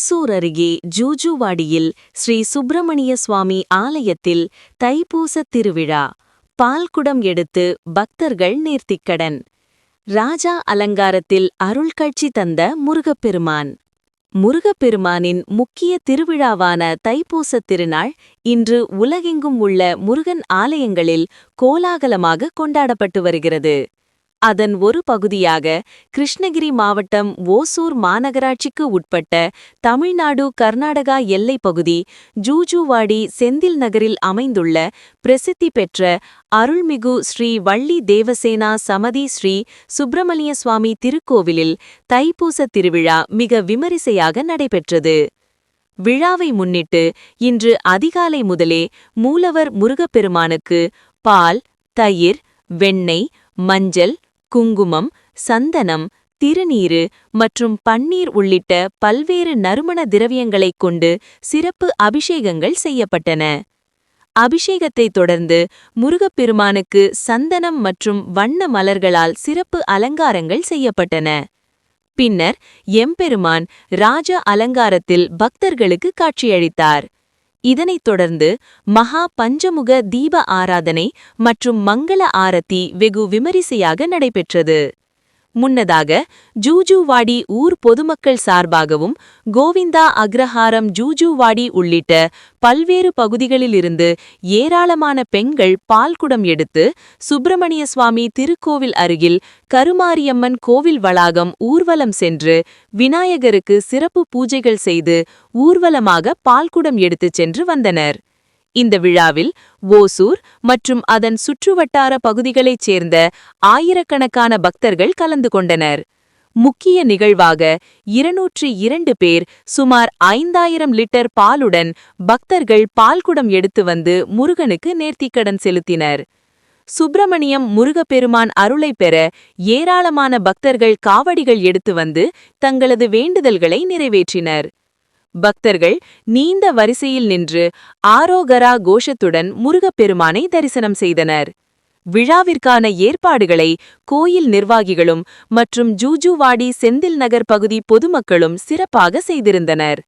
ஓசூர் அருகே ஜூஜுவாடியில் ஸ்ரீ சுப்பிரமணிய சுவாமி ஆலயத்தில் தைப்பூசத் திருவிழா. பால்குடம் எடுத்து பக்தர்கள் நேர்த்திக்கடன். ராஜா அலங்காரத்தில் அருள்காட்சி தந்த முருகப்பெருமான். முருகப்பெருமானின் முக்கிய திருவிழாவான தைப்பூசத் திருநாள் இன்று உலகெங்கும் உள்ள முருகன் ஆலயங்களில் கோலாகலமாக கொண்டாடப்பட்டு வருகிறது. அதன் ஒரு பகுதியாக கிருஷ்ணகிரி மாவட்டம் ஓசூர் மாநகராட்சிக்கு உட்பட்ட தமிழ்நாடு கர்நாடகா எல்லைப் பகுதி ஜூஜுவாடி செந்தில் நகரில் அமைந்துள்ள பிரசித்தி பெற்ற அருள்மிகு ஸ்ரீ வள்ளி தேவசேனா சமதி ஸ்ரீ சுப்பிரமணிய சுவாமி திருக்கோவிலில் தைப்பூசத் திருவிழா மிக விமரிசையாக நடைபெற்றது. விழாவை முன்னிட்டு இன்று அதிகாலை முதலே மூலவர் முருகப்பெருமானுக்கு பால், தயிர், வெண்ணெய், மஞ்சள், குங்குமம், சந்தனம், திருநீறு மற்றும் பன்னீர் உள்ளிட்ட பல்வேறு நறுமண திரவியங்களைக் கொண்டு சிறப்பு அபிஷேகங்கள் செய்யப்பட்டன. அபிஷேகத்தைத் தொடர்ந்து முருகப்பெருமானுக்கு சந்தனம் மற்றும் வண்ண மலர்களால் சிறப்பு அலங்காரங்கள் செய்யப்பட்டன. பின்னர் எம்பெருமான் ராஜ அலங்காரத்தில் பக்தர்களுக்கு காட்சியளித்தார். இதனைத் தொடர்ந்து மகா பஞ்சமுக தீப ஆராதனை மற்றும் மங்கள ஆரத்தி வெகு விமரிசையாக நடைபெற்றது. முன்னதாக ஜூஜுவாடி ஊர் பொதுமக்கள் சார்பாகவும் கோவிந்தா அக்ரஹாரம் ஜூஜுவாடி உள்ளிட்ட பல்வேறு பகுதிகளிலிருந்து ஏராளமான பெண்கள் பால்குடம் எடுத்து சுப்பிரமணிய சுவாமி திருக்கோவில் அருகில் கருமாரியம்மன் கோவில் வளாகம் ஊர்வலம் சென்று விநாயகருக்கு சிறப்பு பூஜைகள் செய்து ஊர்வலமாக பால்குடம் எடுத்துச் சென்று வந்தனர். இந்த விழாவில் ஓசூர் மற்றும் அதன் சுற்றுவட்டார பகுதிகளைச் சேர்ந்த ஆயிரக்கணக்கான பக்தர்கள் கலந்து கொண்டனர். முக்கிய நிகழ்வாக 202 பேர் சுமார் 5000 லிட்டர் பாலுடன் பக்தர்கள் பால்குடம் எடுத்து வந்து முருகனுக்கு நேர்த்திக்கடன் செலுத்தினர். சுப்பிரமணியம் முருகப்பெருமான் அருளை பெற ஏராளமான பக்தர்கள் காவடிகள் எடுத்து வந்து தங்களது வேண்டுதல்களை நிறைவேற்றினர். பக்தர்கள் நீண்ட வரிசையில் நின்று ஆரோகரா கோஷத்துடன் முருகப்பெருமானை தரிசனம் செய்தனர். விழாவிற்கான ஏற்பாடுகளை கோயில் நிர்வாகிகளும் மற்றும் ஜூஜுவாடி செந்தில் நகர் பகுதி பொதுமக்களும் சிறப்பாக செய்திருந்தனர்.